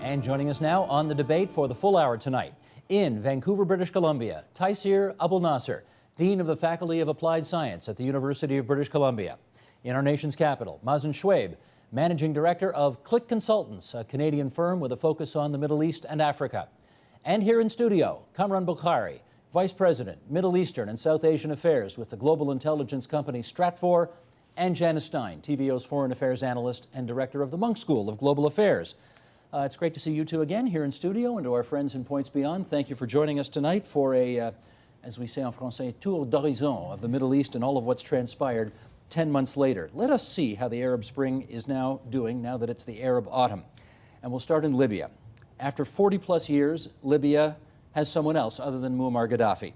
And joining us now on the debate for the full hour tonight, in Vancouver, British Columbia, Taisir Abulnasser, Dean of the Faculty of Applied Science at the University of British Columbia. In our nation's capital, Mazen Chouaib, Managing Director of Click Consultants, a Canadian firm with a focus on the Middle East and Africa. And here in studio, Kamran Bukhari, Vice President, Middle Eastern and South Asian Affairs with the global intelligence company Stratfor, and Janice Stein, TVO's Foreign Affairs Analyst and Director of the Munk School of Global Affairs. It's great to see you two again here in studio, and to our friends in Points Beyond, thank you for joining us tonight for a, as we say en français, tour d'horizon of the Middle East and all of what's transpired 10 months later. Let us see how the Arab Spring is now doing, now that it's the Arab Autumn. And we'll start in Libya. After 40-plus years, Libya has someone else other than Muammar Gaddafi.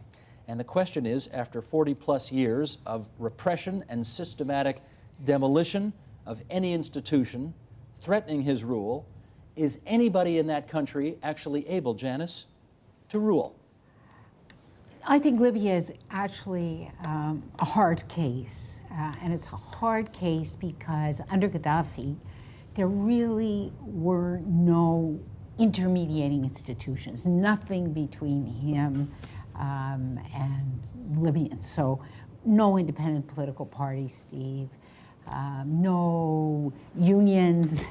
And the question is, after 40-plus years of repression and systematic demolition of any institution threatening his rule, is anybody in that country actually able, Janice, to rule? I think Libya is actually a hard case. And it's a hard case because under Gaddafi, there really were no intermediating institutions, nothing between him and Libyans. So no independent political parties, Steve. No unions.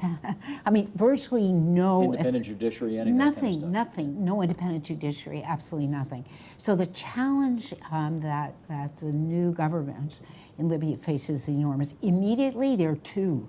I mean, virtually no independent judiciary, any nothing, kind of nothing. No independent judiciary, absolutely nothing. So the challenge that the new government in Libya faces is enormous. Immediately, there are two.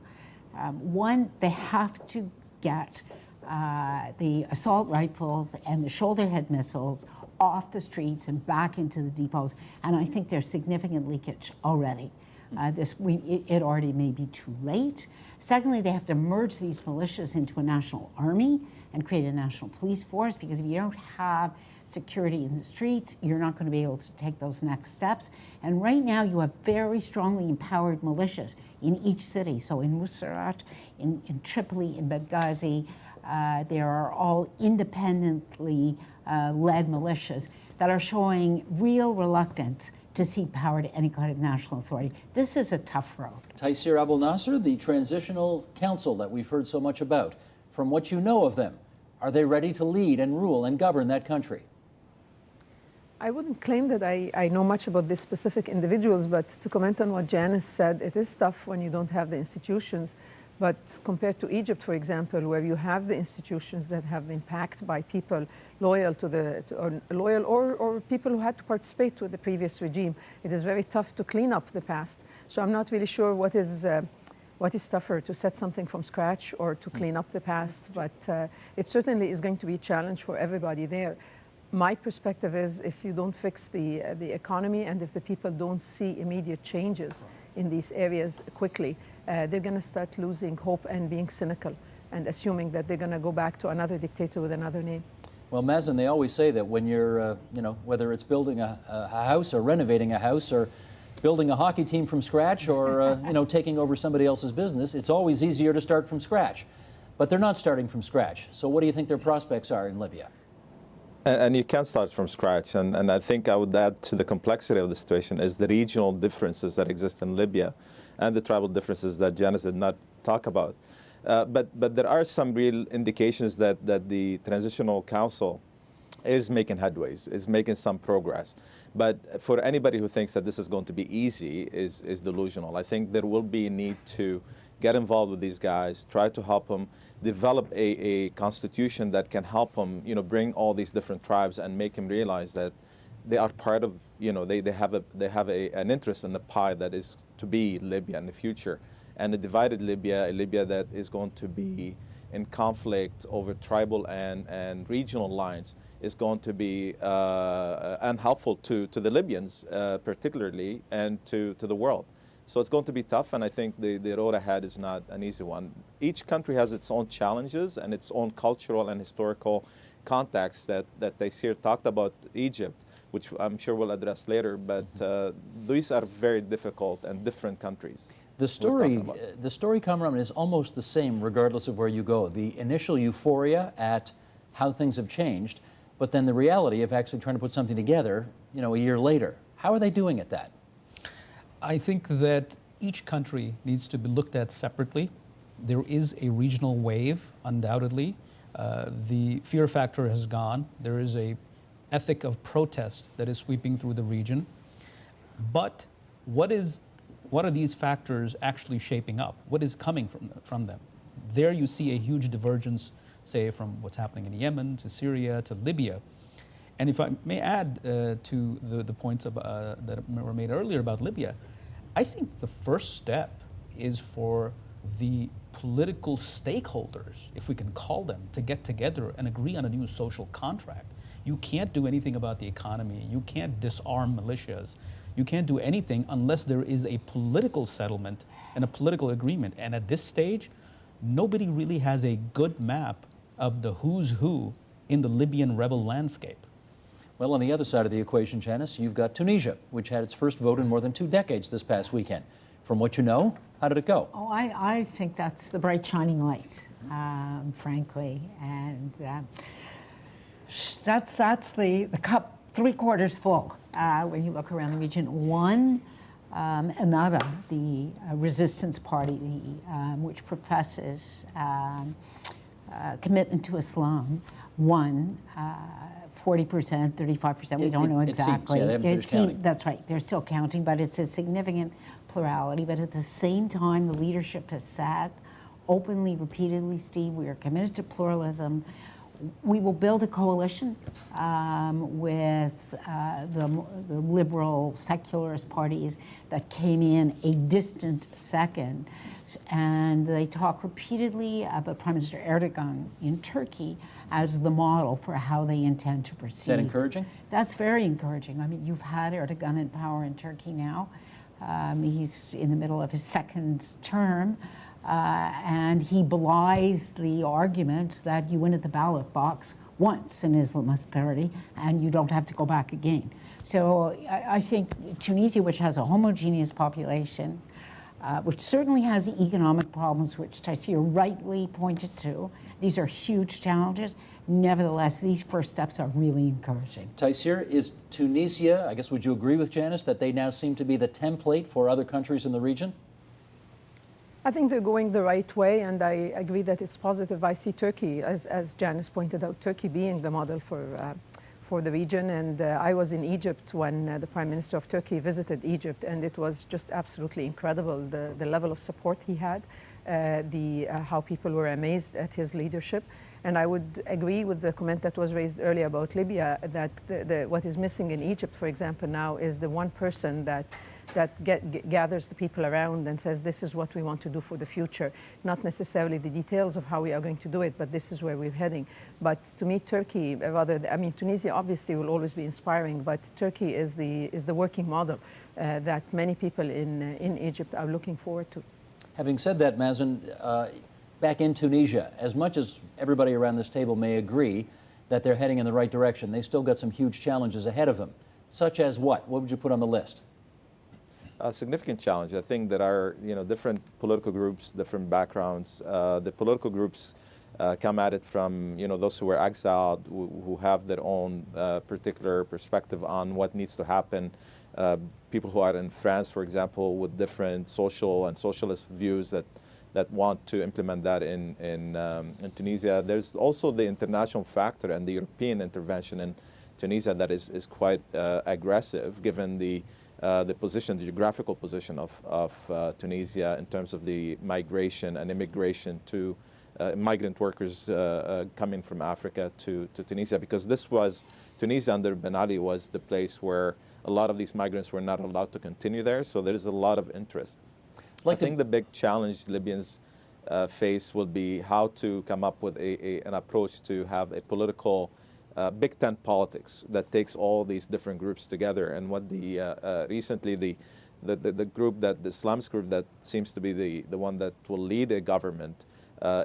One, they have to get the assault rifles and the shoulder-head missiles off the streets and back into the depots, and I think there's significant leakage already. It already may be too late. Secondly, they have to merge these militias into a national army and create a national police force, because if you don't have security in the streets, you're not going to be able to take those next steps. And right now, you have very strongly empowered militias in each city. So in Musarat, in Tripoli, in Benghazi, there are all independently led militias that are showing real reluctance to cede power to any kind of national authority. This is a tough road. Taisir Abulnasser, the Transitional Council that we've heard so much about, from what you know of them, are they ready to lead and rule and govern that country? I wouldn't claim that I know much about these specific individuals, but to comment on what Janice said, it is tough when you don't have the institutions. But compared to Egypt, for example, where you have the institutions that have been packed by people loyal or people who had to participate with the previous regime, it is very tough to clean up the past. So I'm not really sure what is tougher, to set something from scratch or to clean up the past. But it certainly is going to be a challenge for everybody there. My perspective is, if you don't fix the economy and if the people don't see immediate changes in these areas quickly, they're going to start losing hope and being cynical and assuming that they're going to go back to another dictator with another name. Well, Mazen, they always say that when you're, whether it's building a house or renovating a house or building a hockey team from scratch or, taking over somebody else's business, it's always easier to start from scratch. But they're not starting from scratch. So what do you think their prospects are in Libya? And you can start from scratch. And I think I would add to the complexity of the situation is the regional differences that exist in Libya and the tribal differences that Janice did not talk about. But there are some real indications that the Transitional Council is making headways, is making some progress. But for anybody who thinks that this is going to be easy is delusional. I think there will be a need to get involved with these guys, try to help them develop a constitution that can help them, bring all these different tribes and make them realize that they are part of, they have an interest in the pie that is to be Libya in the future. And a divided Libya, a Libya that is going to be in conflict over tribal and regional lines, is going to be unhelpful to the Libyans particularly, and to the world. So it's going to be tough, and I think the road ahead is not an easy one. Each country has its own challenges and its own cultural and historical context that Taisir talked about. Egypt, which I'm sure we'll address later, but these are very difficult and different countries. The story, Kamran, is almost the same regardless of where you go. The initial euphoria at how things have changed, but then the reality of actually trying to put something together, a year later. How are they doing at that? I think that each country needs to be looked at separately. There is a regional wave, undoubtedly. The fear factor has gone. There is a ethic of protest that is sweeping through the region. But what are these factors actually shaping up? What is coming from them? There you see a huge divergence, say, from what's happening in Yemen to Syria to Libya. And if I may add to the points that were made earlier about Libya, I think the first step is for the political stakeholders, if we can call them, to get together and agree on a new social contract. You can't do anything about the economy. You can't disarm militias. You can't do anything unless there is a political settlement and a political agreement. And at this stage, nobody really has a good map of the who's who in the Libyan rebel landscape. Well, on the other side of the equation, Janice, you've got Tunisia, which had its first vote in more than 2 decades this past weekend. From what you know, how did it go? Oh, I think that's the bright shining light, frankly. And that's the cup 3/4 full when you look around the region. One, Ennahda, the resistance party, which professes commitment to Islam, won 40%, 35%. We don't know exactly. It seems, yeah, they haven't finished counting. That's right. They're still counting, but it's a significant plurality. But at the same time, the leadership has said openly, repeatedly, Steve, we are committed to pluralism. We will build a coalition with the liberal secularist parties that came in a distant second. And they talk repeatedly about Prime Minister Erdogan in Turkey as the model for how they intend to proceed. Is that encouraging? That's very encouraging. I mean, you've had Erdogan in power in Turkey now. He's in the middle of his second term. And he belies the argument that you win at the ballot box once in Islamist party and you don't have to go back again. So I think Tunisia, which has a homogeneous population, which certainly has the economic problems which Taisir rightly pointed to, these are huge challenges. Nevertheless, these first steps are really encouraging. Taisir, is Tunisia, I guess would you agree with Janice, that they now seem to be the template for other countries in the region? I think they're going the right way, and I agree that it's positive. I see Turkey, as Janice pointed out, Turkey being the model for the region. And I was in Egypt when the Prime Minister of Turkey visited Egypt, and it was just absolutely incredible, the level of support he had, how people were amazed at his leadership. And I would agree with the comment that was raised earlier about Libya, that what is missing in Egypt, for example, now is the one person that gathers the people around and says, this is what we want to do for the future. Not necessarily the details of how we are going to do it, but this is where we're heading. But to me, Turkey, Tunisia obviously will always be inspiring, but Turkey is the working model that many people in Egypt are looking forward to. Having said that, Mazen, back in Tunisia, as much as everybody around this table may agree that they're heading in the right direction, they still got some huge challenges ahead of them. Such as what? What would you put on the list? A significant challenge. I think there are different political groups, different backgrounds. The political groups come at it from those who were exiled, who have their own particular perspective on what needs to happen. People who are in France, for example, with different social and socialist views that want to implement that in Tunisia. There's also the international factor and the European intervention in Tunisia that is quite aggressive, given the position, the geographical position of Tunisia in terms of the migration and immigration to migrant workers coming from Africa to Tunisia, because Tunisia under Ben Ali was the place where a lot of these migrants were not allowed to continue there, so there is a lot of interest. I think the big challenge Libyans face will be how to come up with an approach to have a political big tent politics that takes all these different groups together. And what recently the group, the Islamist group that seems to be the one that will lead a government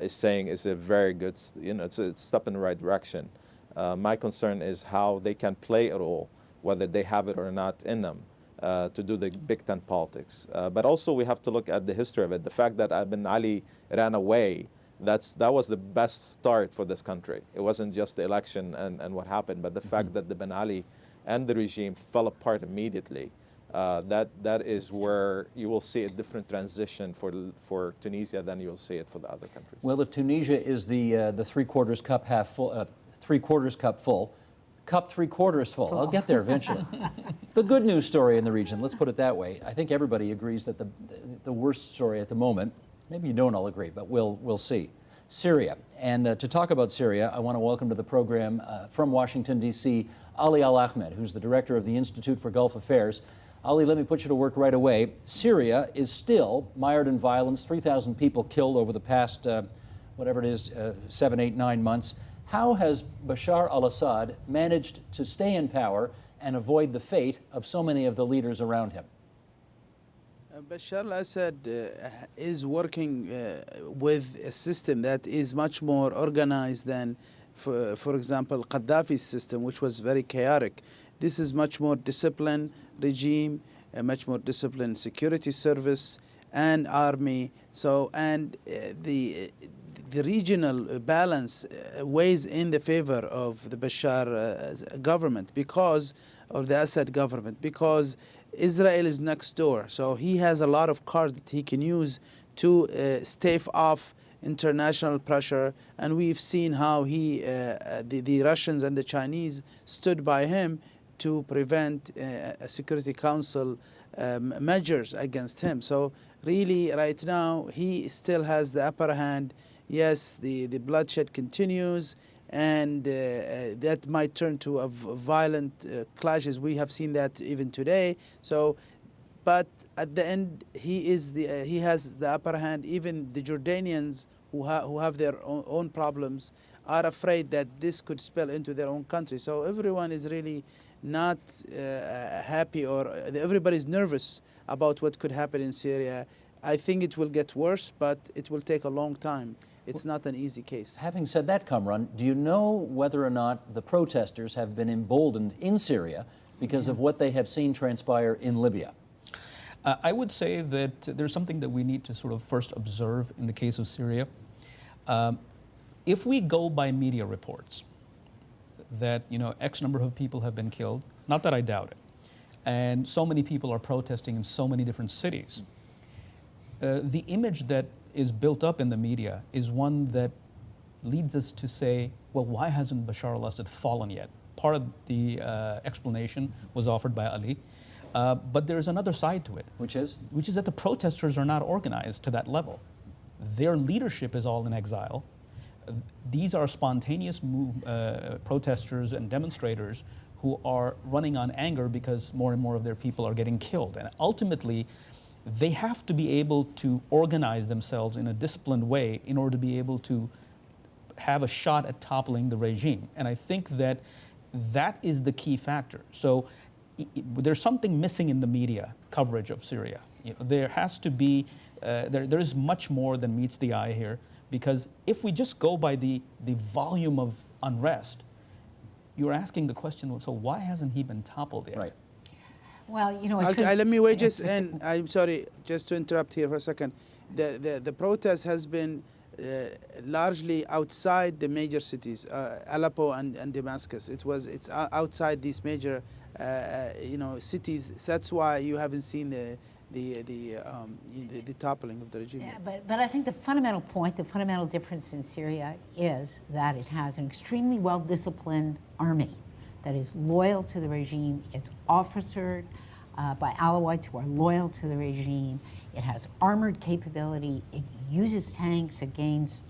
is saying is a very good, it's a step in the right direction. My concern is how they can play a role, whether they have it or not in them, to do the big tent politics. But also we have to look at the history of it. The fact that Ben Ali ran away, that was the best start for this country. It wasn't just the election and what happened, but the fact that the Ben Ali and the regime fell apart immediately that is where you will see a different transition for Tunisia than you'll see it for the other countries. Well, if Tunisia is the three-quarters cup half full, three-quarters cup full, cup three-quarters full. I'll get there eventually. The good news story in the region, let's put it that way. I think everybody agrees that the worst story at the moment, maybe you don't all agree, but we'll see. Syria. And to talk about Syria, I want to welcome to the program from Washington, D.C., Ali Al-Ahmed, who's the director of the Institute for Gulf Affairs. Ali, let me put you to work right away. Syria is still mired in violence, 3,000 people killed over the past, whatever it is, 7, 8, 9 months. How has Bashar al-Assad managed to stay in power and avoid the fate of so many of the leaders around him? Bashar al-Assad is working with a system that is much more organized than, for example, Gaddafi's system, which was very chaotic. This is much more disciplined regime, a much more disciplined security service and army. So, and the regional balance weighs in the favor of the Bashar government because of the Assad government, because Israel is next door. So he has a lot of cards that he can use to stave off international pressure. And we've seen how the Russians and the Chinese stood by him to prevent a Security Council measures against him. So really right now he still has the upper hand. Yes, the bloodshed continues, and that might turn to a violent clashes. We have seen that even today. So, but at the end, he has the upper hand. Even the Jordanians who have their own problems are afraid that this could spill into their own country. So everyone is really not happy, or everybody's nervous about what could happen in Syria. I think it will get worse, but it will take a long time. It's not an easy case. Having said that, Kamran, do you know whether or not the protesters have been emboldened in Syria because of what they have seen transpire in Libya? I would say that there's something that we need to sort of first observe in the case of Syria. If we go by media reports that, X number of people have been killed, not that I doubt it, and so many people are protesting in so many different cities, the image that is built up in the media is one that leads us to say, well, why hasn't Bashar al-Assad fallen yet? Part of the explanation was offered by Ali, but there's another side to it. Which is? Which is that the protesters are not organized to that level. Their leadership is all in exile. These are spontaneous protesters and demonstrators who are running on anger because more and more of their people are getting killed. And ultimately, they have to be able to organize themselves in a disciplined way in order to be able to have a shot at toppling the regime. And I think that that is the key factor. So there's something missing in the media coverage of Syria. There has to be, there is much more than meets the eye here, because if we just go by the volume of unrest, you're asking the question, so why hasn't he been toppled yet? Right. Well, let me wait just, and I'm sorry, just to interrupt here for a second. The protest has been largely outside the major cities, Aleppo and Damascus. It's outside these major, cities. That's why you haven't seen the toppling of the regime. Yeah, but I think the fundamental point, the fundamental difference in Syria is that it has an extremely well-disciplined army that is loyal to the regime. It's officered by Alawites who are loyal to the regime. It has armored capability. It uses tanks against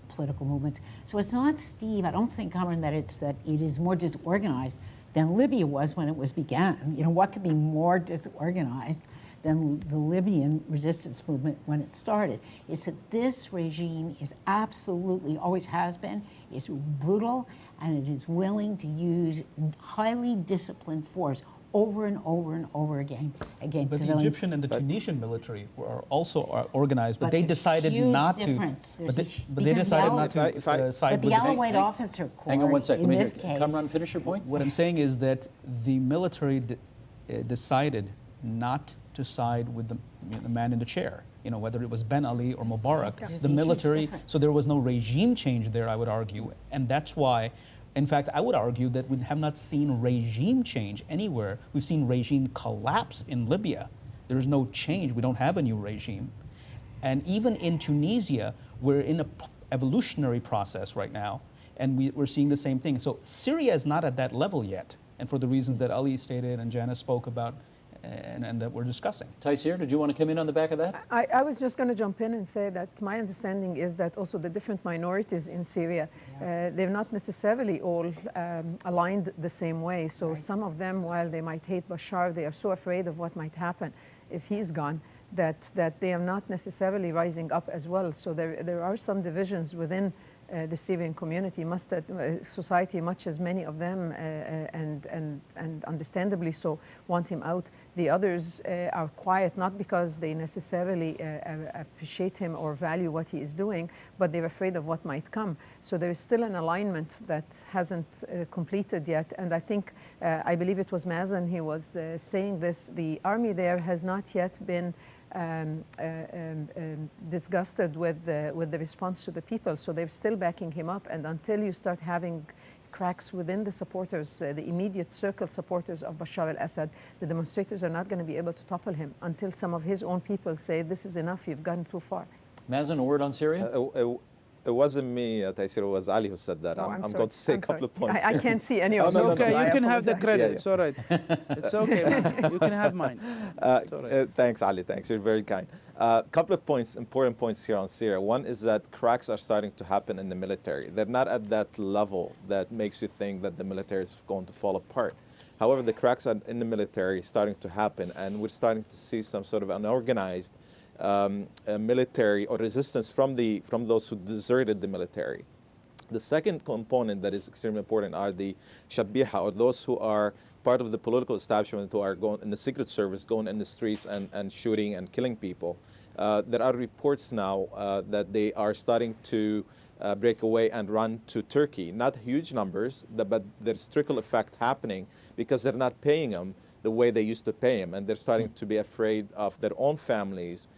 political movements. So it's not, Steve, I don't think, Cameron, that it is more disorganized than Libya was when it was began. What could be more disorganized than the Libyan resistance movement when it started? Is that this regime is absolutely, always has been, is brutal, and it is willing to use highly disciplined force over and over and over again against but civilians. The Egyptian and the Tunisian military are also organized, but they there's decided huge not difference. to. There's But they decided not to side But the with Alawite officer corps, Hang on one second. in this case, Kamran, finish your point. What I'm saying is that the military decided not to side with the man in the chair, whether it was Ben Ali or Mubarak. There's The a huge military, difference. so there was no regime change there, I would argue, and that's why In fact, I would argue that we have not seen regime change anywhere. We've seen regime collapse in Libya. There's no change. We don't have a new regime. And even in Tunisia, we're in an evolutionary process right now, and we're seeing the same thing. So Syria is not at that level yet, and for the reasons that Ali stated and Janice spoke about and that we're discussing. Taisir, did you want to come in on the back of that? I was just going to jump in and say that my understanding is that also the different minorities in Syria, they're not necessarily all aligned the same way. So some of them, while they might hate Bashar, they are so afraid of what might happen if he's gone, that they are not necessarily rising up as well. So there are some divisions within the Syrian community, society, much as many of them, and understandably so, want him out. The others are quiet, not because they necessarily appreciate him or value what he is doing, but they're afraid of what might come. So there is still an alignment that hasn't completed yet. And I think, I believe it was Mazen, he was saying this, the army there has not yet been disgusted with the response to the people, so they're still backing him up. And until you start having cracks within the supporters, the immediate circle supporters of Bashar al-Assad, the demonstrators are not going to be able to topple him until some of his own people say, this is enough, you've gone too far. Mazen, a word on Syria? It wasn't me, Taisir, it was Ali who said that. Oh, I'm going to say a couple of points. I can't see any of no, those. Okay, so you can have the apologize. credit. It's all right. It's okay, man. You can have mine. It's all right. Thanks, Ali. Thanks. You're very kind. A couple of points, important points here on Syria. One is that cracks are starting to happen in the military. They're not at that level that makes you think that the military is going to fall apart. However, the cracks are in the military starting to happen, and we're starting to see some sort of unorganized military or resistance from those who deserted the military. The second component that is extremely important are the shabiha, or those who are part of the political establishment who are going in the secret service, going in the streets and shooting and killing people. There are reports now that they are starting to break away and run to Turkey. Not huge numbers, but there's trickle effect happening because they're not paying them the way they used to pay them, and they're starting to be afraid of their own families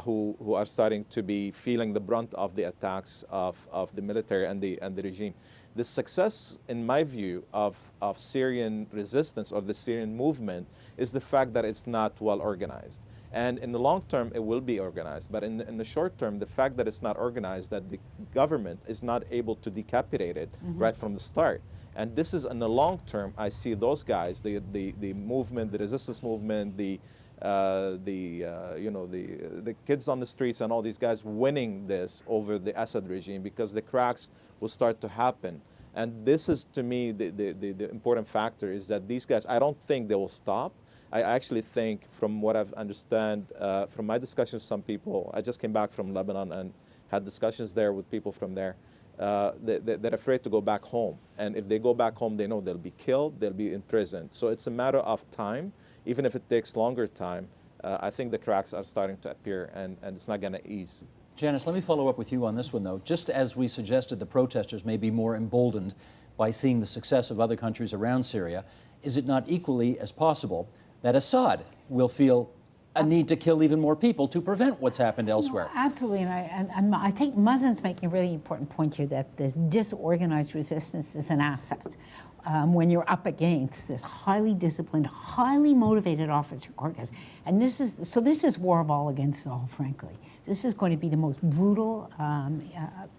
who are starting to be feeling the brunt of the attacks of the military and the regime. The success, in my view, of Syrian resistance or the Syrian movement is the fact that it's not well organized. And in the long term, it will be organized. But in the short term, the fact that it's not organized, that the government is not able to decapitate it right from the start. And this is in the long term, I see those guys, the movement, the resistance movement, the kids on the streets and all these guys winning this over the Assad regime, because the cracks will start to happen. And this is, to me, the important factor is that these guys, I don't think they will stop. I actually think, from what I've understand, from my discussions with some people, I just came back from Lebanon and had discussions there with people from there. They're afraid to go back home. And if they go back home, they know they'll be killed, they'll be imprisoned. So it's a matter of time. Even if it takes longer time, I think the cracks are starting to appear, and it's not going to ease. Janice, let me follow up with you on this one, though. Just as we suggested the protesters may be more emboldened by seeing the success of other countries around Syria, is it not equally as possible that Assad will feel a need to kill even more people to prevent what's happened elsewhere? No, absolutely, and I think Mazen's making a really important point here, that this disorganized resistance is an asset. When you're up against this highly disciplined, highly motivated officer corps. And this is war of all against all, frankly. This is going to be the most brutal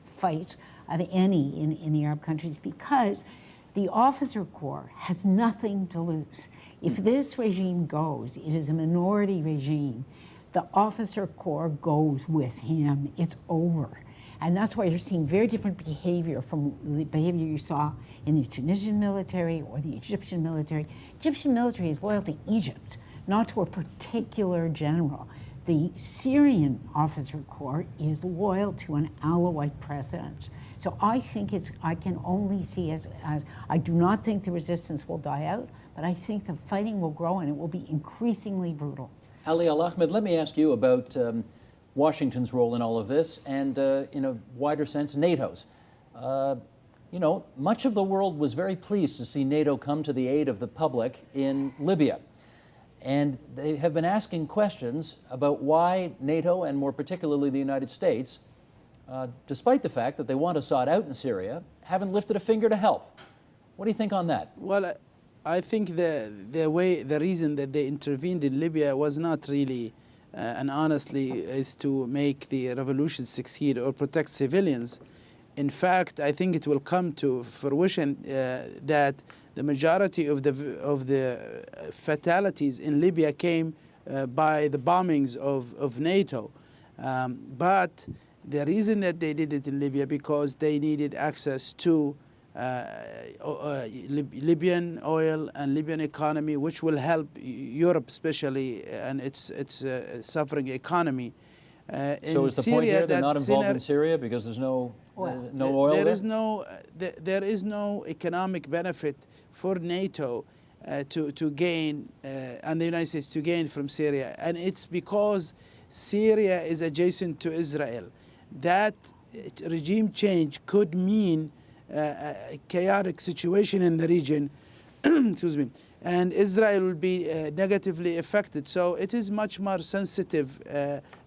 fight of any in the Arab countries, because the officer corps has nothing to lose. If this regime goes, it is a minority regime. The officer corps goes with him. It's over. And that's why you're seeing very different behavior from the behavior you saw in the Tunisian military or the Egyptian military. Egyptian military is loyal to Egypt, not to a particular general. The Syrian officer corps is loyal to an Alawite president. So I think I can only see as I do not think the resistance will die out, but I think the fighting will grow and it will be increasingly brutal. Ali Al-Ahmed, let me ask you about Washington's role in all of this, and in a wider sense, NATO's. Much of the world was very pleased to see NATO come to the aid of the public in Libya. And they have been asking questions about why NATO, and more particularly the United States, despite the fact that they want Assad out in Syria, haven't lifted a finger to help. What do you think on that? Well, I think the reason that they intervened in Libya was not really, and honestly, is to make the revolution succeed or protect civilians. In fact, I think it will come to fruition that the majority of the fatalities in Libya came by the bombings of NATO. But the reason that they did it in Libya because they needed access to Libyan oil and Libyan economy, which will help Europe especially and its suffering economy. So is the point here they're not involved in Syria because there's no oil there? There is no economic benefit for NATO to gain and the United States to gain from Syria, and it's because Syria is adjacent to Israel. That regime change could mean a chaotic situation in the region, excuse me, and Israel will be negatively affected. So it is much more sensitive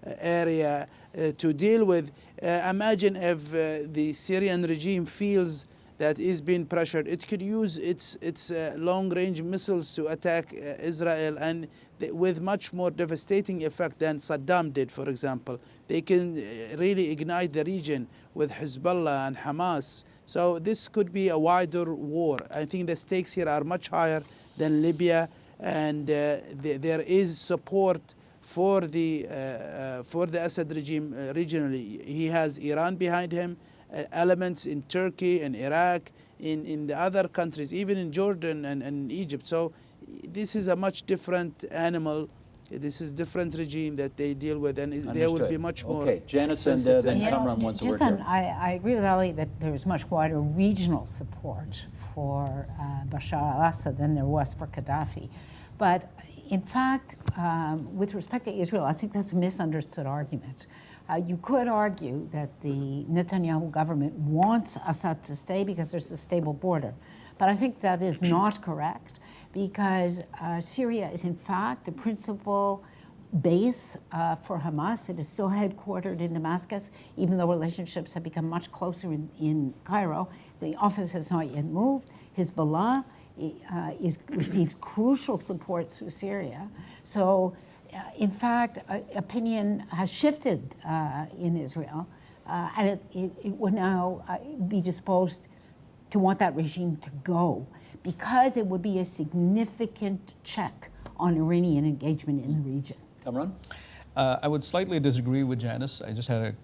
area to deal with. Imagine if the Syrian regime feels that is being pressured, it could use its long-range missiles to attack Israel, and with much more devastating effect than Saddam did, for example. They can really ignite the region with Hezbollah and Hamas. So this could be a wider war. I think the stakes here are much higher than Libya, and there is support for the Assad regime regionally. He has Iran behind him, elements in Turkey and Iraq, in the other countries, even in Jordan and Egypt. So this is a much different animal. This is different regime that they deal with, and there will be much more. Okay, Janice, and then Kamran wants to work here. I agree with Ali that there is much wider regional support for Bashar al-Assad than there was for Gaddafi. But in fact, with respect to Israel, I think that's a misunderstood argument. You could argue that the Netanyahu government wants Assad to stay because there's a stable border. But I think that is not correct, because Syria is in fact the principal base for Hamas. It is still headquartered in Damascus, even though relationships have become much closer in Cairo. The office has not yet moved. Hezbollah receives crucial support through Syria. So in fact, opinion has shifted in Israel, and it would now be disposed to want that regime to go, because it would be a significant check on Iranian engagement in the region. Kamran? I would slightly disagree with Janice. I just had a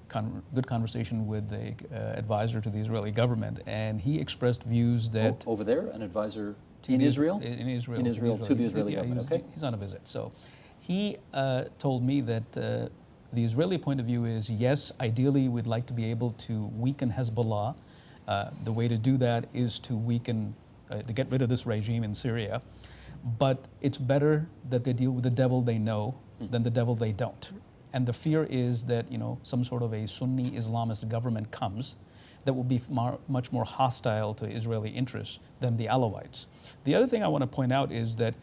good conversation with the advisor to the Israeli government, and he expressed views that... over there, an advisor in Israel? In Israel. In Israel, to the Israeli government, okay. He's on a visit. So he told me that the Israeli point of view is, yes, ideally we'd like to be able to weaken Hezbollah. The way to do that is to weaken, to get rid of this regime in Syria. But it's better that they deal with the devil they know than the devil they don't. And the fear is that, you know, some sort of a Sunni Islamist government comes that will be much more hostile to Israeli interests than the Alawites. The other thing I want to point out is that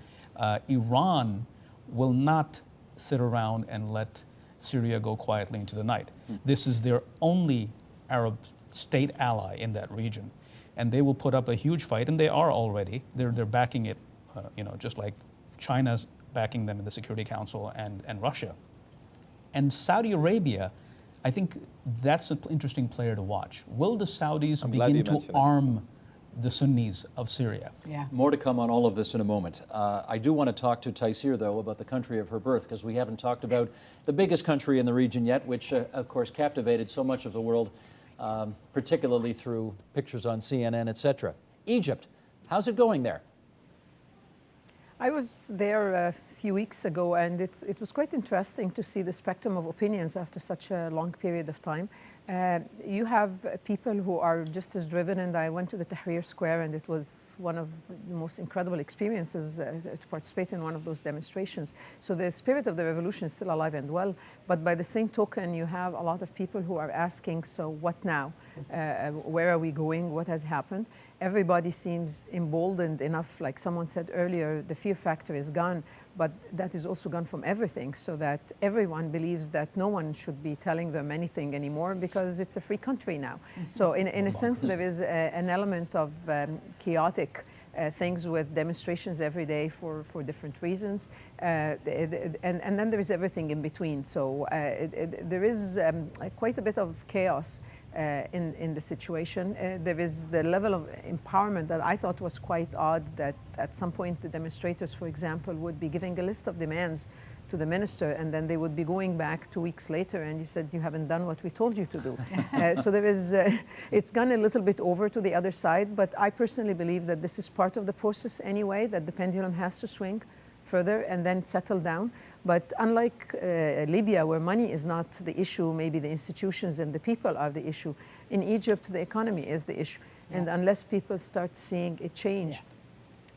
Iran will not sit around and let Syria go quietly into the night. This is their only Arab state ally in that region. And they will put up a huge fight, and they are already. They're backing it, you know, just like China's backing them in the Security Council and Russia. And Saudi Arabia, I think that's an interesting player to watch. Will the Saudis begin to arm the Sunnis of Syria? Yeah. More to come on all of this in a moment. I do want to talk to Taysir, though, about the country of her birth, because we haven't talked about the biggest country in the region yet, which, of course, captivated so much of the world, particularly through pictures on CNN, etc. Egypt. How's it going there? I was there a few weeks ago, and it was quite interesting to see the spectrum of opinions after such a long period of time. You have people who are just as driven, and I went to the Tahrir Square, and it was one of the most incredible experiences to participate in one of those demonstrations. So the spirit of the revolution is still alive and well, but by the same token, you have a lot of people who are asking, so what now? Where are we going? What has happened? Everybody seems emboldened enough, like someone said earlier, the fear factor is gone but that is also gone from everything, so that everyone believes that no one should be telling them anything anymore because it's a free country now. So in a sense, there is an element of chaotic things with demonstrations every day for different reasons. And then there is everything in between. So there is quite a bit of chaos in the situation. There is the level of empowerment that I thought was quite odd, that at some point the demonstrators, for example, would be giving a list of demands to the minister, and then they would be going back 2 weeks later and you said, you haven't done what we told you to do. So there is, it's gone a little bit over to the other side, but I personally believe that this is part of the process anyway, that the pendulum has to swing further and then settle down. But unlike Libya, where money is not the issue, maybe the institutions and the people are the issue, in Egypt the economy is the issue. And unless people start seeing a change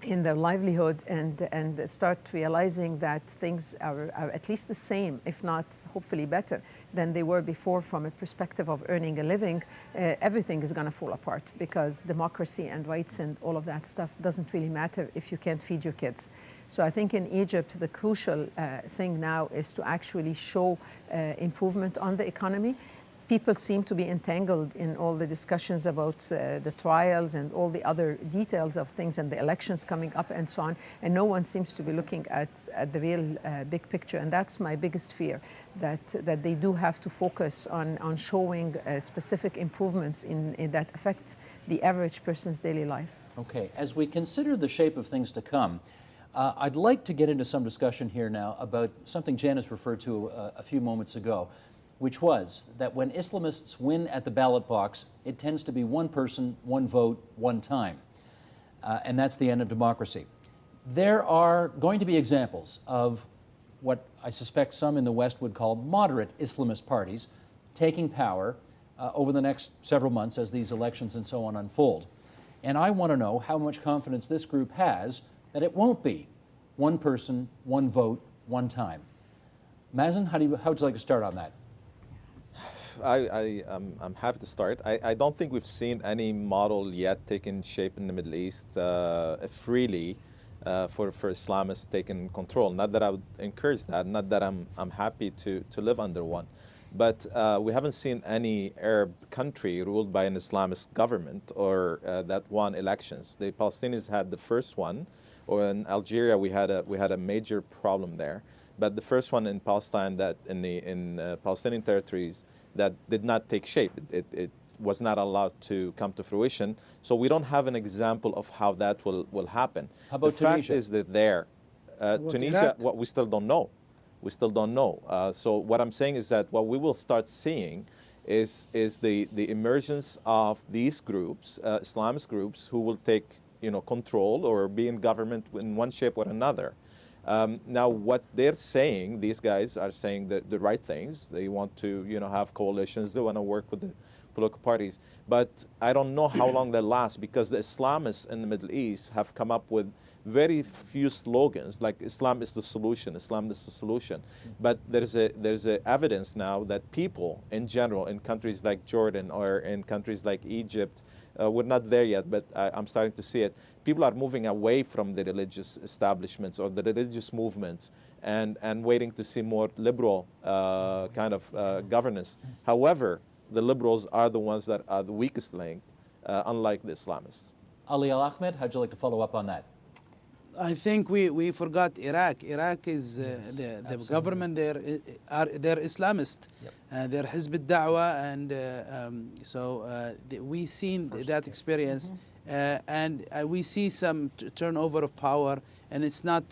in their livelihood and start realizing that things are at least the same, if not hopefully better than they were before from a perspective of earning a living, everything is going to fall apart, because democracy and rights and all of that stuff doesn't really matter if you can't feed your kids. So I think in Egypt, the crucial thing now is to actually show improvement on the economy. People seem to be entangled in all the discussions about the trials and all the other details of things and the elections coming up and so on, and no one seems to be looking at the real big picture. And that's my biggest fear, that they do have to focus on showing specific improvements in that affect the average person's daily life. Okay, as we consider the shape of things to come, I'd like to get into some discussion here now about something Janice referred to a few moments ago, which was that when Islamists win at the ballot box, it tends to be one person, one vote, one time. And that's the end of democracy. There are going to be examples of what I suspect some in the West would call moderate Islamist parties taking power over the next several months as these elections and so on unfold. And I want to know how much confidence this group has that it won't be one person, one vote, one time. Mazen, how would you like to start on that? I'm happy to start. I don't think we've seen any model yet taking shape in the Middle East freely for Islamists taking control. Not that I would encourage that, not that I'm happy to live under one. But we haven't seen any Arab country ruled by an Islamist government or that won elections. The Palestinians had the first one, or in Algeria we had a major problem there. But the first one in Palestine, that in Palestinian territories, that did not take shape. It was not allowed to come to fruition. So we don't have an example of how that will happen. How about the fact Tunisia? Is that there, Tunisia, what we still don't know. We still don't know. So what I'm saying is that what we will start seeing is the emergence of these groups, Islamist groups, who will take control or be in government in one shape or another. Now, what they're saying, these guys are saying the right things. They want to, have coalitions. They want to work with the political parties. But I don't know how long that lasts, because the Islamists in the Middle East have come up with very few slogans like Islam is the solution, Islam is the solution. But there's a evidence now that people in general in countries like Jordan or in countries like Egypt, we're not there yet, but I'm starting to see it. People are moving away from the religious establishments or the religious movements and waiting to see more liberal kind of governance. However, the liberals are the ones that are the weakest link, unlike the Islamists. Ali Al-Ahmed, how'd you like to follow up on that? I think we forgot Iraq. Iraq is the government there they're Islamist. Yep. They're Hizb al-Da'wah, and so we've seen that experience, and we see some turnover of power, and it's not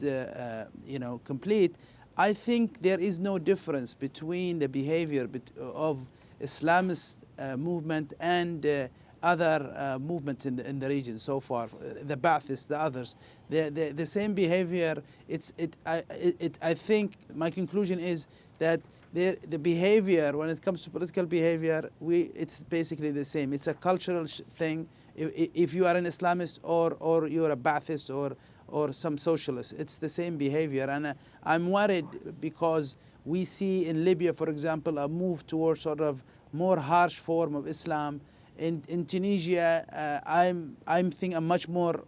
complete. I think there is no difference between the behavior of Islamist movement and other movements in the region so far, the Ba'athists, the others, the same behavior. I think my conclusion is that the behavior, when it comes to political behavior, it's basically the same. It's a cultural thing. If you are an Islamist or you're a Ba'athist or some socialist, it's the same behavior. And I'm worried because we see in Libya, for example, a move towards sort of more harsh form of Islam. In Tunisia, I'm much more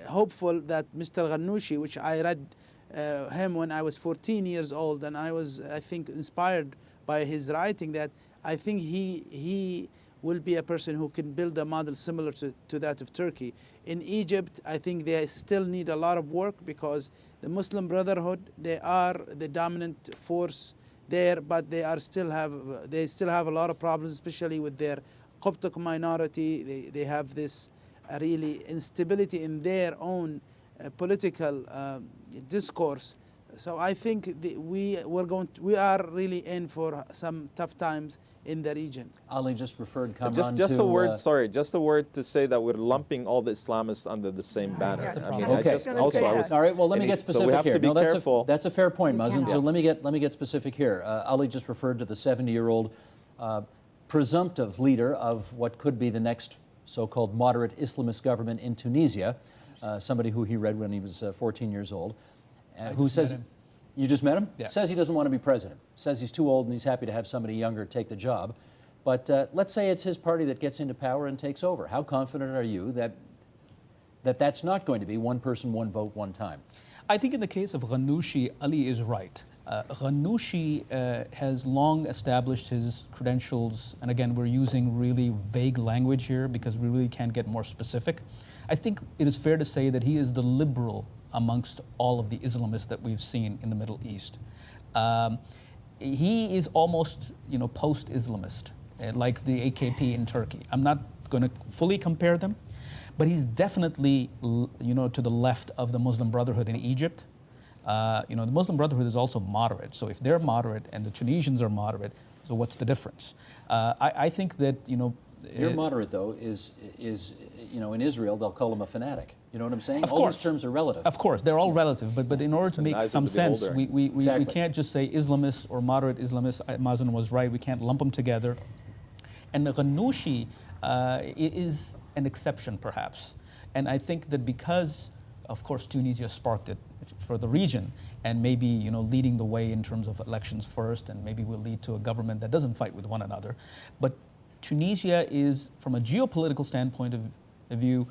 hopeful that Mr. Ghannouchi, which I read him when I was 14 years old, and I was, I think, inspired by his writing, that I think he will be a person who can build a model similar to that of Turkey. In Egypt, I think they still need a lot of work, because the Muslim Brotherhood, they are the dominant force there, but they still have a lot of problems, especially with their Coptic minority. They have this really instability in their own political discourse. So I think we are really in for some tough times in the region. Ali just referred Kamran Just to, a word, sorry, just a word to say that we're lumping all the Islamists under the same banner. That's the I mean, problem. I just Okay. also, I was, all right, well, let me get so specific we have here. to be No, careful. that's a fair point, Mazen. So Yeah. let me get specific here. Ali just referred to the 70-year-old presumptive leader of what could be the next so-called moderate Islamist government in Tunisia, somebody who he read when he was 14 years old, who says, met him. you just met him? Yeah. Says he doesn't want to be president, says he's too old and he's happy to have somebody younger take the job. But let's say it's his party that gets into power and takes over. How confident are you that that's not going to be one person, one vote, one time? I think in the case of Ghannouchi, Ali is right. Ghannouchi has long established his credentials, and again, we're using really vague language here because we really can't get more specific. I think it is fair to say that he is the liberal amongst all of the Islamists that we've seen in the Middle East. He is almost, post-Islamist, like the AKP in Turkey. I'm not going to fully compare them, but he's definitely, to the left of the Muslim Brotherhood in Egypt. The Muslim Brotherhood is also moderate. So if they're moderate and the Tunisians are moderate, so what's the difference? I think that, You're moderate, though, is in Israel, they'll call him a fanatic. You know what I'm saying? Of All course. these terms are relative. Of course, they're all relative, but in order It's to the make eyes some of the sense, beholder. we Exactly. can't just say Islamists or moderate Islamists. Mazen was right, we can't lump them together. And the Ghannouchi is an exception, perhaps. And I think that because, of course, Tunisia sparked it for the region, and maybe leading the way in terms of elections first, and maybe will lead to a government that doesn't fight with one another. But Tunisia is, from a geopolitical standpoint of view,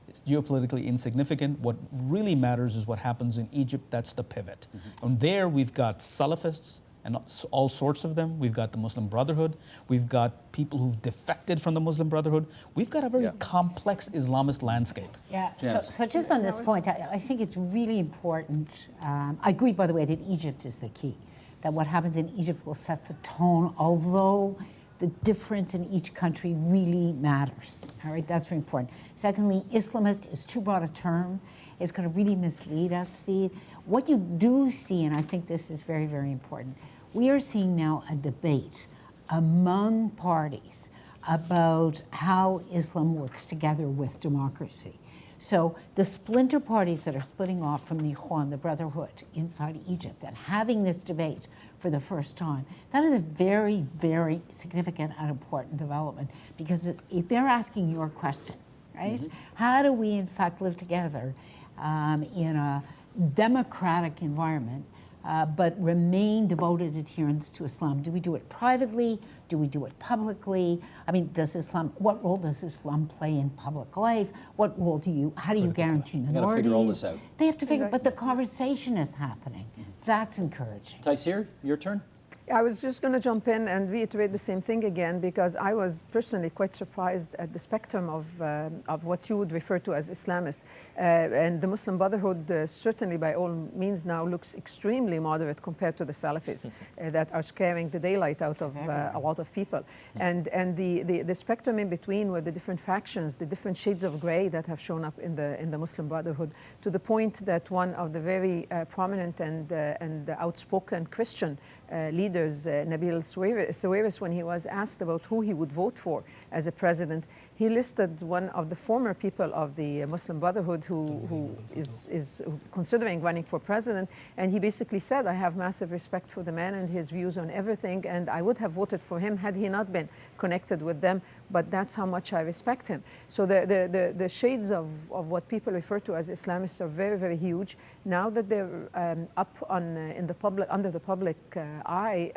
it's geopolitically insignificant. What really matters is what happens in Egypt. That's the pivot. Mm-hmm. And there we've got Salafists, and all sorts of them. We've got the Muslim Brotherhood. We've got people who've defected from the Muslim Brotherhood. We've got a very complex Islamist landscape. Yeah, Yes. so just on this point, I think it's really important. I agree, by the way, that Egypt is the key, that what happens in Egypt will set the tone, although the difference in each country really matters. All right, that's very important. Secondly, Islamist is too broad a term. It's going to really mislead us, Steve. What you do see, and I think this is very, very important, we are seeing now a debate among parties about how Islam works together with democracy. So the splinter parties that are splitting off from the Ikhwan, the Brotherhood, inside Egypt, and having this debate for the first time, that is a very, very significant and important development, because they're asking your question, right? Mm-hmm. How do we, in fact, live together in a democratic environment, but remain devoted adherents to Islam? Do we do it privately? Do we do it publicly? I mean, what role does Islam play in public life? How do you guarantee minorities? They gotta figure all this out. They have to figure, but the conversation is happening. That's encouraging. Taisir, your turn. I was just going to jump in and reiterate the same thing again, because I was personally quite surprised at the spectrum of what you would refer to as Islamist. And the Muslim Brotherhood certainly by all means now looks extremely moderate compared to the Salafis that are scaring the daylight out of a lot of people. And the spectrum in between, with the different factions, the different shades of gray that have shown up in the Muslim Brotherhood, to the point that one of the very prominent and outspoken Christian leaders, Nabil Sawiris, when he was asked about who he would vote for as a president, he listed one of the former people of the Muslim Brotherhood who is considering running for president, and he basically said, I have massive respect for the man and his views on everything, and I would have voted for him had he not been connected with them, but that's how much I respect him. So the shades of what people refer to as Islamists are very, very huge. Now that they're up in the public, under the public eye,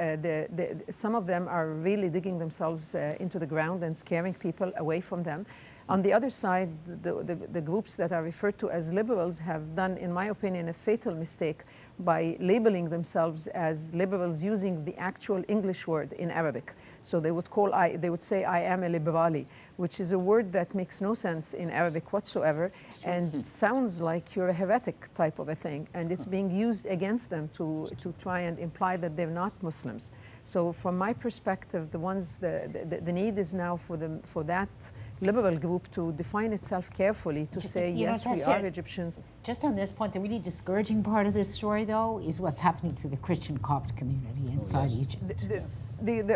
some of them are really digging themselves into the ground and scaring people away from them. On the other side, the groups that are referred to as liberals have done, in my opinion, a fatal mistake by labeling themselves as liberals using the actual English word in Arabic. So they would say, I am a liberali, which is a word that makes no sense in Arabic whatsoever and sounds like you're a heretic type of a thing. And it's being used against them to try and imply that they're not Muslims. So from my perspective, the need is now for that liberal group to define itself carefully, to say, yes, we are Egyptians. Just on this point, the really discouraging part of this story, though, is what's happening to the Christian Copt community inside Egypt.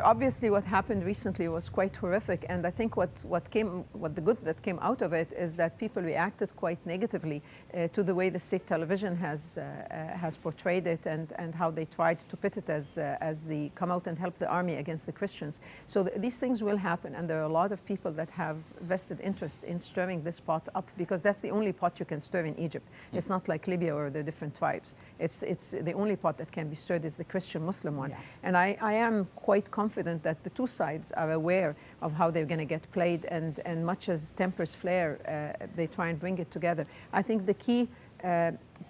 Obviously, what happened recently was quite horrific, and I think what the good that came out of it is that people reacted quite negatively to the way the state television has portrayed it, and how they tried to pit it as the come out and help the army against the Christians. So these things will happen, and there are a lot of people that have vested interest in stirring this pot up, because that's the only pot you can stir in Egypt. It's not like Libya where there are different tribes. It's the only pot that can be stirred is the Christian Muslim one, and I am quite confident that the two sides are aware of how they're going to get played, and much as tempers flare, they try and bring it together. I think the key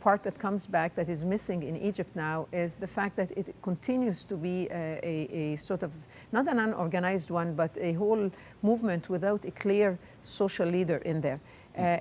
part that comes back that is missing in Egypt now is the fact that it continues to be a sort of, not an unorganized one, but a whole movement without a clear social leader in there.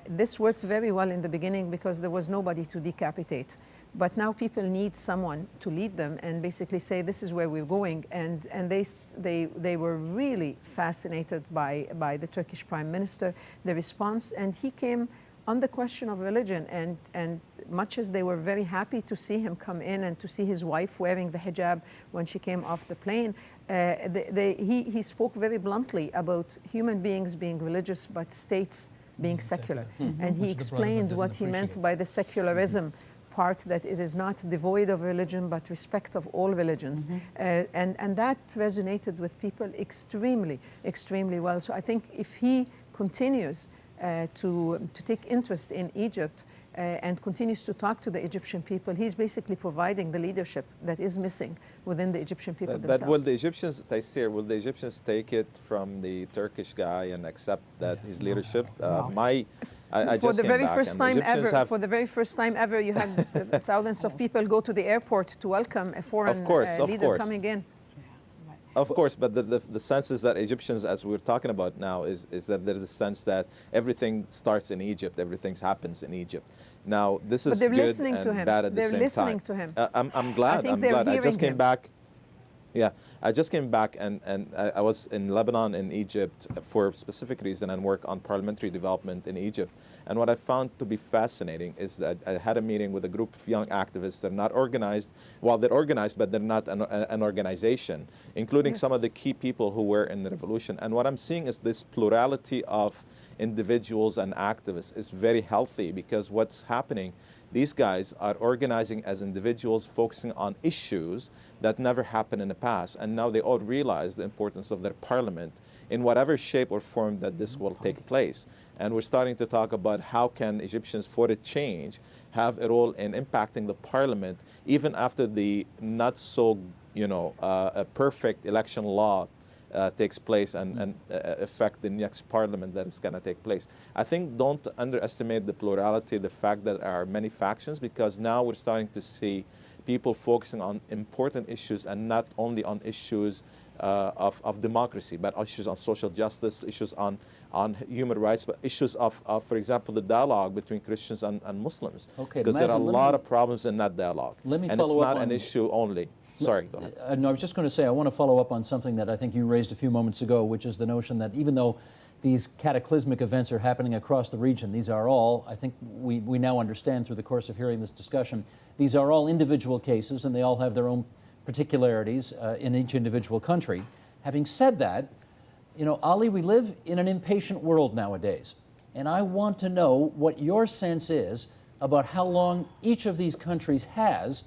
This worked very well in the beginning because there was nobody to decapitate. But now people need someone to lead them and basically say, this is where we're going. And they were really fascinated by the Turkish Prime Minister, the response. And he came on the question of religion. And much as they were very happy to see him come in and to see his wife wearing the hijab when she came off the plane, he spoke very bluntly about human beings being religious, but states being secular. And he explained what he meant by the secularism part, that it is not devoid of religion, but respect of all religions. And that resonated with people extremely, extremely well. So I think if he continues to take interest in Egypt and continues to talk to the Egyptian people, he's basically providing the leadership that is missing within the Egyptian people themselves. But will the Egyptians, Taysir, will the Egyptians take it from the Turkish guy and accept that his leadership? I for just the came very back, first and time Egyptians ever, have, for the very first time ever, you had thousands of people go to the airport to welcome a foreign leader coming in. Of course, but the sense is that Egyptians, as we're talking about now, is that there's a sense that everything starts in Egypt, everything happens in Egypt. Now, this is good and bad at the same time. They're listening to him. I'm glad. I just came back. Yeah, I just came back and I was in Lebanon and Egypt for a specific reason and work on parliamentary development in Egypt. And what I found to be fascinating is that I had a meeting with a group of young activists. They're not organized. Well, they're organized, but they're not an organization, including some of the key people who were in the revolution. And what I'm seeing is this plurality of individuals and activists is very healthy, because what's happening, these guys are organizing as individuals, focusing on issues that never happened in the past. And now they all realize the importance of their parliament in whatever shape or form that this will take place. And we're starting to talk about how can Egyptians, for a change, have a role in impacting the parliament, even after the not so, a perfect election law takes place and affect the next parliament that is going to take place. I think don't underestimate the plurality, the fact that there are many factions, because now we're starting to see people focusing on important issues and not only on issues of democracy, but issues on social justice, issues on human rights, but issues of, for example, the dialogue between Christians and Muslims. Okay, because there are a lot of problems in that dialogue. Let me and follow it's up not on an issue only. Sorry, go ahead. No, I was just going to say, I want to follow up on something that I think you raised a few moments ago, which is the notion that even though these cataclysmic events are happening across the region, these are all, I think we now understand through the course of hearing this discussion, these are all individual cases and they all have their own particularities in each individual country. Having said that, Ali, we live in an impatient world nowadays. And I want to know what your sense is about how long each of these countries has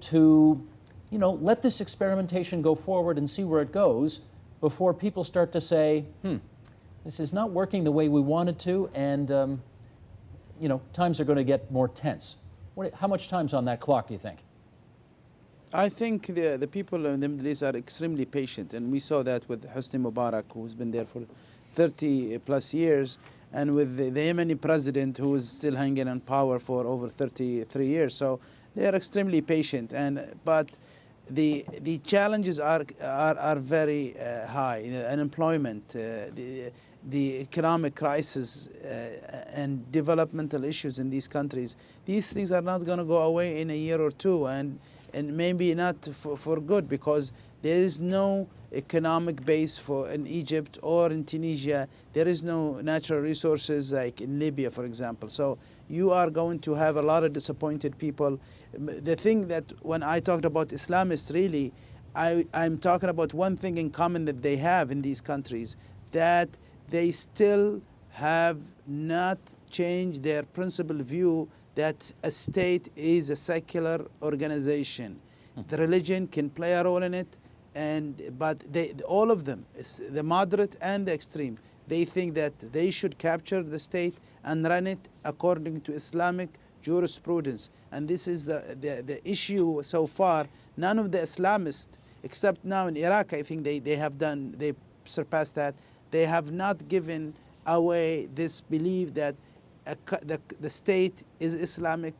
to, let this experimentation go forward and see where it goes before people start to say, this is not working the way we wanted to, and, times are going to get more tense. How much time's on that clock, do you think? I think the people in the Middle East are extremely patient, and we saw that with Hosni Mubarak, who's been there for 30 plus years, and with the Yemeni president who is still hanging in power for over 33 years. So they are extremely patient, but the challenges are very high. Unemployment, the economic crisis, and developmental issues in these countries. These things are not going to go away in a year or two, and maybe not for good, because there is no economic base in Egypt or in Tunisia. There is no natural resources like in Libya, for example. So you are going to have a lot of disappointed people. The thing that when I talked about Islamists, really, I'm talking about one thing in common that they have in these countries, that they still have not changed their principal view that a state is a secular organization. The religion can play a role in it, but all of them, the moderate and the extreme, they think that they should capture the state and run it according to Islamic jurisprudence. And this is the issue so far. None of the Islamists, except now in Iraq, I think they surpassed that. They have not given away this belief that the state is Islamic.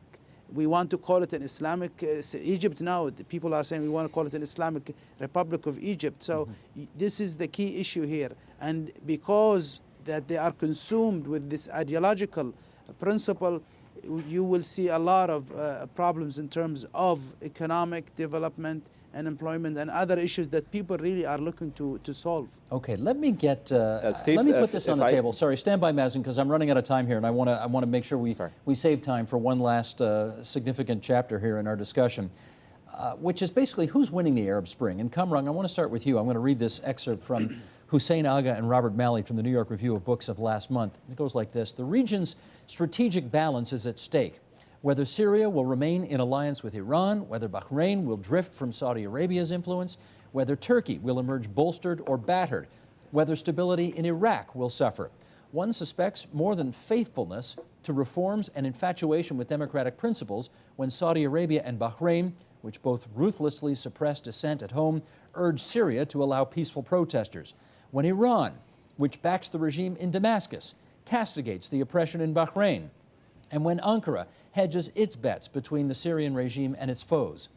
We want to call it an Islamic Egypt now. People are saying we want to call it an Islamic Republic of Egypt. So this is the key issue here. And because that they are consumed with this ideological principle, you will see a lot of problems in terms of economic development and employment and other issues that people really are looking to solve. Okay, let me get Steve, let me put this on the table. Sorry, stand by, Mazen, because I'm running out of time here, and I want to make sure we save time for one last significant chapter here in our discussion, which is basically who's winning the Arab Spring. And Kamran, I want to start with you. I'm going to read this excerpt from Hussein Agha and Robert Malley from the New York Review of Books of last month. It goes like this: the region's strategic balance is at stake. Whether Syria will remain in alliance with Iran, whether Bahrain will drift from Saudi Arabia's influence, whether Turkey will emerge bolstered or battered, whether stability in Iraq will suffer. One suspects more than faithfulness to reforms and infatuation with democratic principles when Saudi Arabia and Bahrain, which both ruthlessly suppress dissent at home, urge Syria to allow peaceful protesters. When Iran, which backs the regime in Damascus, castigates the oppression in Bahrain. And when Ankara hedges its bets between the Syrian regime and its foes.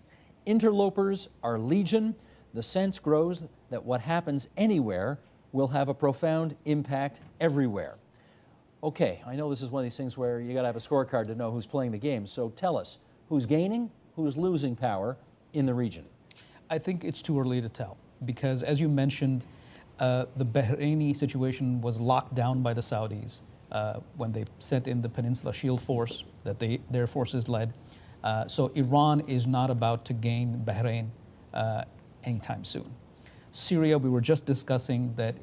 Interlopers are legion. The sense grows that what happens anywhere will have a profound impact everywhere. Okay, I know this is one of these things where you got to have a scorecard to know who's playing the game. So tell us, who's gaining, who's losing power in the region? I think it's too early to tell, because as you mentioned, the Bahraini situation was locked down by the Saudis when they sent in the Peninsula Shield Force that their forces led. So Iran is not about to gain Bahrain anytime soon. Syria, we were just discussing that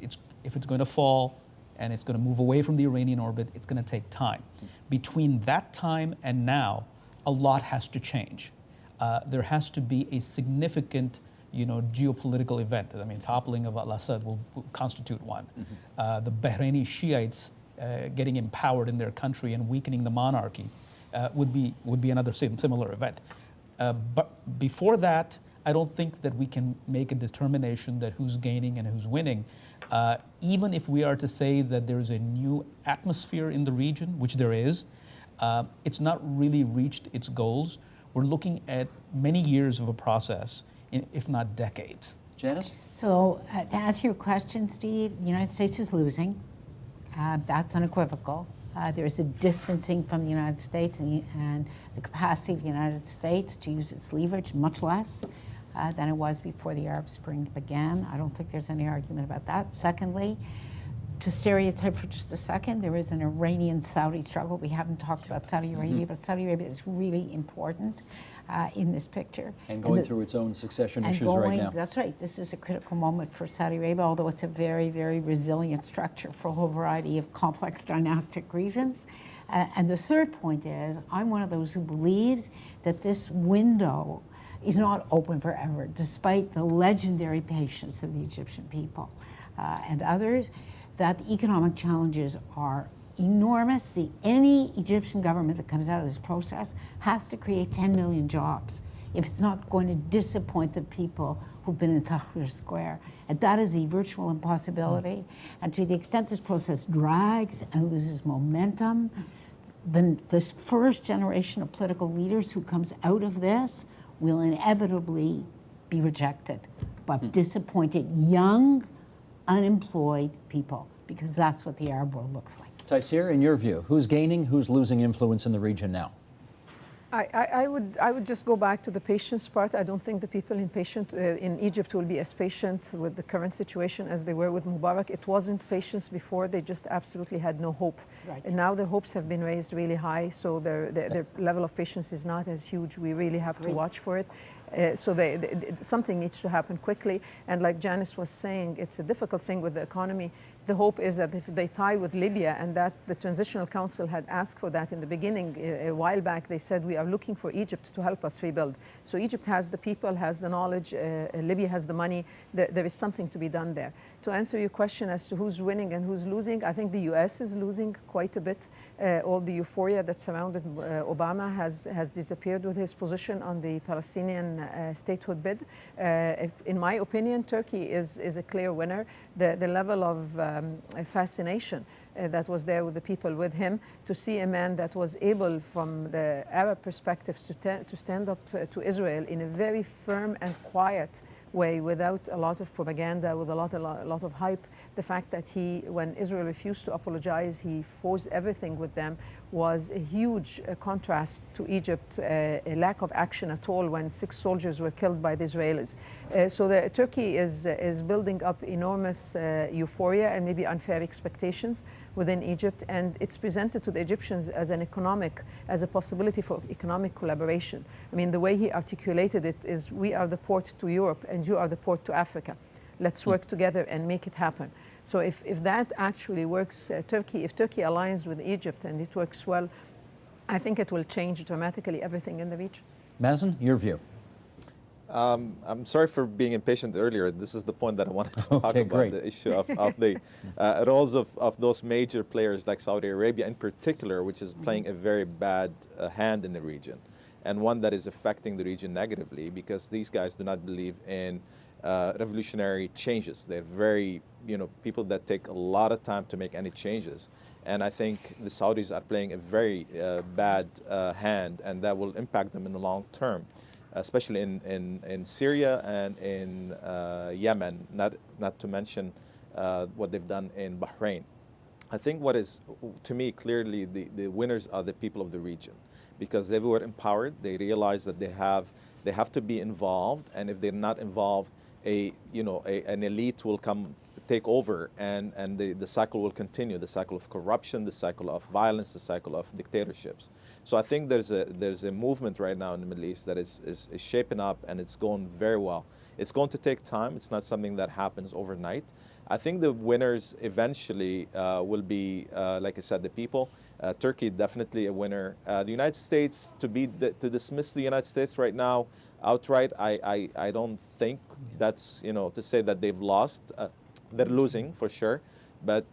if it's going to fall and it's going to move away from the Iranian orbit, it's going to take time. Between that time and now, a lot has to change. There has to be a significant geopolitical event. I mean, toppling of al-Assad will constitute one. The Bahraini Shiites getting empowered in their country and weakening the monarchy would be another similar event. But before that, I don't think that we can make a determination that who's gaining and who's winning. Even if we are to say that there is a new atmosphere in the region, which there is, it's not really reached its goals. We're looking at many years of a process, if not decades. Janice? So to answer your question, Steve, the United States is losing. That's unequivocal. There's a distancing from the United States and the capacity of the United States to use its leverage much less than it was before the Arab Spring began. I don't think there's any argument about that. Secondly, to stereotype for just a second, there is an Iranian-Saudi struggle. We haven't talked about Saudi Arabia, but Saudi Arabia is really important in this picture. And going through its own succession issues right now. That's right. This is a critical moment for Saudi Arabia, although it's a very, very resilient structure for a whole variety of complex dynastic reasons. And the third point is, I'm one of those who believes that this window is not open forever, despite the legendary patience of the Egyptian people and others, that the economic challenges are enormous. Any Egyptian government that comes out of this process has to create 10 million jobs if it's not going to disappoint the people who've been in Tahrir Square. And that is a virtual impossibility. And to the extent this process drags and loses momentum, then this first generation of political leaders who comes out of this will inevitably be rejected by disappointed, young, unemployed people, because that's what the Arab world looks like. Taisir, in your view, who's gaining, who's losing influence in the region now? I would just go back to the patience part. I don't think the people in Egypt will be as patient with the current situation as they were with Mubarak. It wasn't patience before, they just absolutely had no hope. Right. And now their hopes have been raised really high, so their level of patience is not as huge. We really have to watch for it. So something needs to happen quickly. And like Janice was saying, it's a difficult thing with the economy. The hope is that if they tie with Libya, and that the Transitional Council had asked for that in the beginning, a while back, they said, we are looking for Egypt to help us rebuild. So Egypt has the people, has the knowledge, Libya has the money. There is something to be done there. To answer your question as to who's winning and who's losing, I think the US is losing quite a bit. All the euphoria that surrounded Obama has disappeared with his position on the Palestinian statehood bid. In my opinion, Turkey is a clear winner. The level of fascination that was there with the people with him, to see a man that was able, from the Arab perspective, to stand up to Israel in a very firm and quiet way, without a lot of propaganda, with a lot of hype. The fact that when Israel refused to apologize, he forced everything with them, was a huge contrast to Egypt, a lack of action at all when 6 soldiers were killed by the Israelis. So Turkey is building up enormous euphoria and maybe unfair expectations within Egypt, and it's presented to the Egyptians as a possibility for economic collaboration. I mean, the way he articulated it is, we are the port to Europe and you are the port to Africa. Let's work together and make it happen. So if that actually works, if Turkey aligns with Egypt and it works well, I think it will change dramatically everything in the region. Mazen, your view? I'm sorry for being impatient earlier. This is the point that I wanted to talk about, great. the issue of the roles of those major players like Saudi Arabia in particular, which is playing a very bad hand in the region, and one that is affecting the region negatively, because these guys do not believe in revolutionary changes. They're very, people that take a lot of time to make any changes. And I think the Saudis are playing a very bad hand, and that will impact them in the long term, especially in Syria and in Yemen, not to mention what they've done in Bahrain. I think what is, to me, clearly the winners are the people of the region, because they were empowered. They realize that they have to be involved, and if they're not involved, an elite will come take over, and the cycle will continue, the cycle of corruption, the cycle of violence, the cycle of dictatorships. So I think there's a movement right now in the Middle East that is shaping up, and it's going very well. It's going to take time. It's not something that happens overnight. I think the winners eventually will be, like I said, the people. Turkey definitely a winner. The United States, to dismiss the United States right now outright, I don't think that's, to say that they've lost. They're losing for sure, but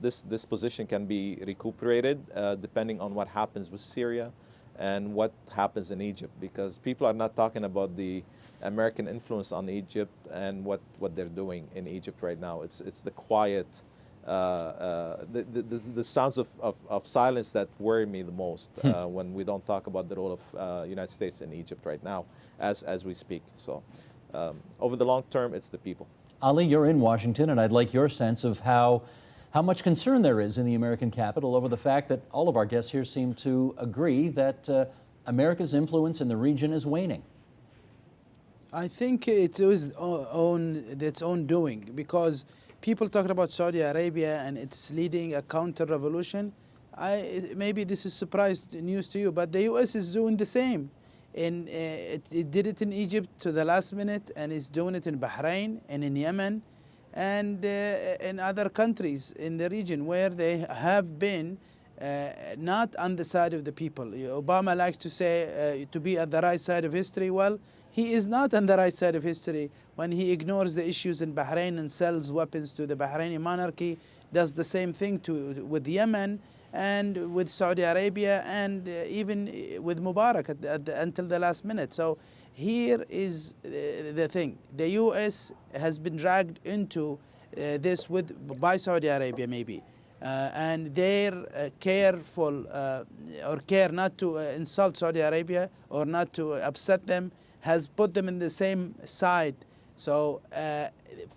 this position can be recuperated depending on what happens with Syria and what happens in Egypt, because people are not talking about the American influence on Egypt and what they're doing in Egypt right now. It's the quiet, the sounds of silence that worry me the most when we don't talk about the role of United States in Egypt right now as we speak. So over the long term, it's the people. Ali, you're in Washington, and I'd like your sense of how much concern there is in the American Capitol over the fact that all of our guests here seem to agree that America's influence in the region is waning. I think it is its own doing, because people talking about Saudi Arabia and it's leading a counter-revolution. Maybe this is surprise news to you, but the U.S. is doing the same. It did it in Egypt to the last minute, and it's doing it in Bahrain and in Yemen and in other countries in the region where they have been not on the side of the people. Obama likes to say to be at the right side of history. Well, he is not on the right side of history when he ignores the issues in Bahrain and sells weapons to the Bahraini monarchy, does the same thing with Yemen and with Saudi Arabia, and even with Mubarak until the last minute. So here is the thing. The U.S. has been dragged into this by Saudi Arabia maybe. And their careful or care not to insult Saudi Arabia or not to upset them has put them in the same side. So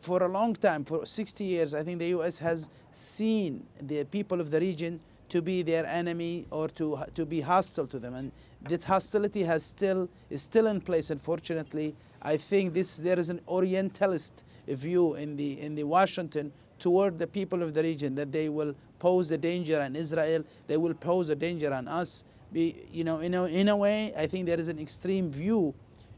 for a long time, for 60 years, I think the U.S. has seen the people of the region to be their enemy or to be hostile to them, and that hostility is still in place. Unfortunately, I think there is an Orientalist view in the Washington toward the people of the region, that they will pose a danger on Israel, they will pose a danger on us. In a way, I think there is an extreme view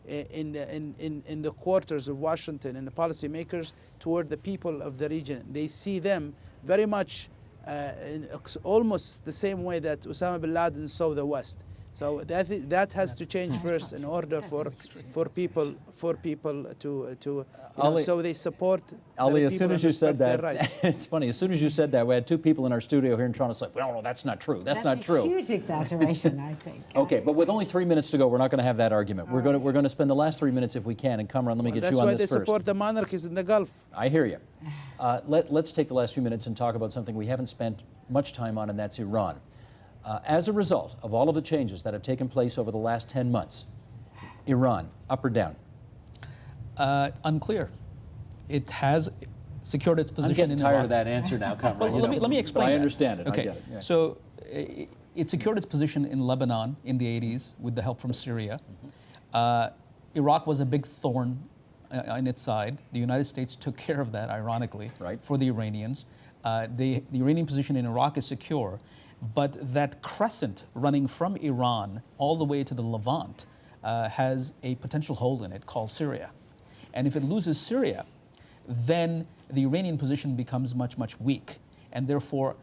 in the quarters of Washington and the policymakers toward the people of the region. They see them very much in almost the same way that Osama bin Laden saw the West. So that has to change first in order for people to Ali, so they support. Ali, as soon as you said that, rights. it's funny. As soon as you said that, we had two people in our studio here in Toronto say, "Well, no, that's not true. That's not true." That's a huge exaggeration, I think. Okay, but with only 3 minutes to go, we're not going to have that argument. We're going to spend the last 3 minutes if we can. And Kamran, let me get you on this first. That's why they support the monarchies in the Gulf. I hear you. Let's take the last few minutes and talk about something we haven't spent much time on, and that's Iran. As a result of all of the changes that have taken place over the last 10 months, Iran, up or down? Unclear. It has secured its position I'm getting in tired Iraq. of that answer now, Kamran. Well, let me explain. I that. understand it. Okay. I get it. Yeah. So it secured its position in Lebanon in the 80s with the help from Syria. Iraq was a big thorn in its side. The United States took care of that, ironically, right, for the Iranians. The Iranian position in Iraq is secure, but that crescent running from Iran all the way to the Levant has a potential hole in it called Syria. And if it loses Syria, then the Iranian position becomes much, much weak. And therefore,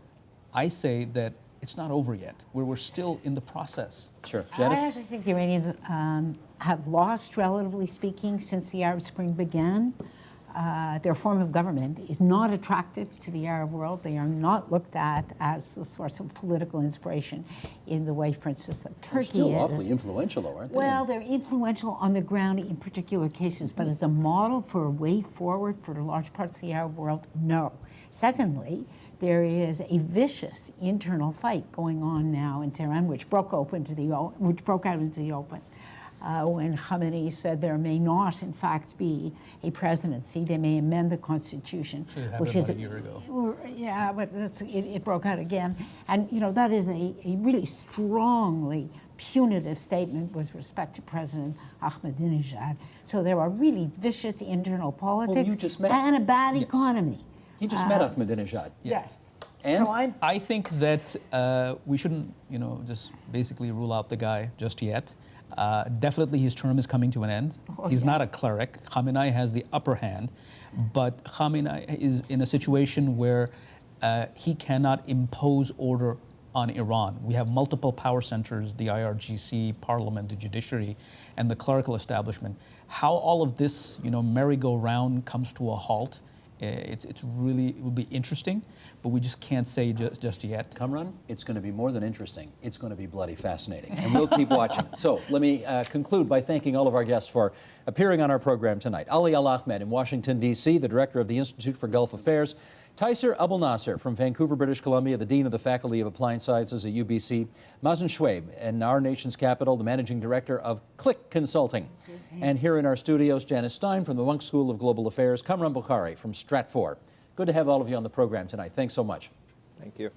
I say that it's not over yet. We're still in the process. Sure. I Janice? actually think the Iranians have lost, relatively speaking, since the Arab Spring began. Their form of government is not attractive to the Arab world. They are not looked at as a source of political inspiration in the way, for instance, that Turkey is. They're still awfully influential, though, aren't they? Well, they're influential on the ground in particular cases, but as a model for a way forward for large parts of the Arab world, no. Secondly, there is a vicious internal fight going on now in Tehran, which broke out into the open. When Khamenei said there may not, in fact, be a presidency, they may amend the constitution, which is a year ago. Yeah, but it broke out again, and that is a really strongly punitive statement with respect to President Ahmadinejad. So there are really vicious internal politics and a bad economy. He just met Ahmadinejad. Yes. And so I think that we shouldn't, just basically rule out the guy just yet. Definitely his term is coming to an end. He's not a cleric. Khamenei has the upper hand, but Khamenei is in a situation where he cannot impose order on Iran. We have multiple power centers, the IRGC, parliament, the judiciary, and the clerical establishment. How all of this, merry-go-round comes to a halt, it will be interesting, but we just can't say just yet. Kamran, it's going to be more than interesting. It's going to be bloody fascinating, and we'll keep watching. So let me conclude by thanking all of our guests for appearing on our program tonight. Ali Al-Ahmed in Washington, D.C., the director of the Institute for Gulf Affairs. Taiser Abul Nasser from Vancouver, British Columbia, the Dean of the Faculty of Applied Sciences at UBC. Mazen Shweib in our nation's capital, the Managing Director of Click Consulting. And here in our studios, Janice Stein from the Monk School of Global Affairs, Kamran Bukhari from Stratfor. Good to have all of you on the program tonight. Thanks so much. Thank you.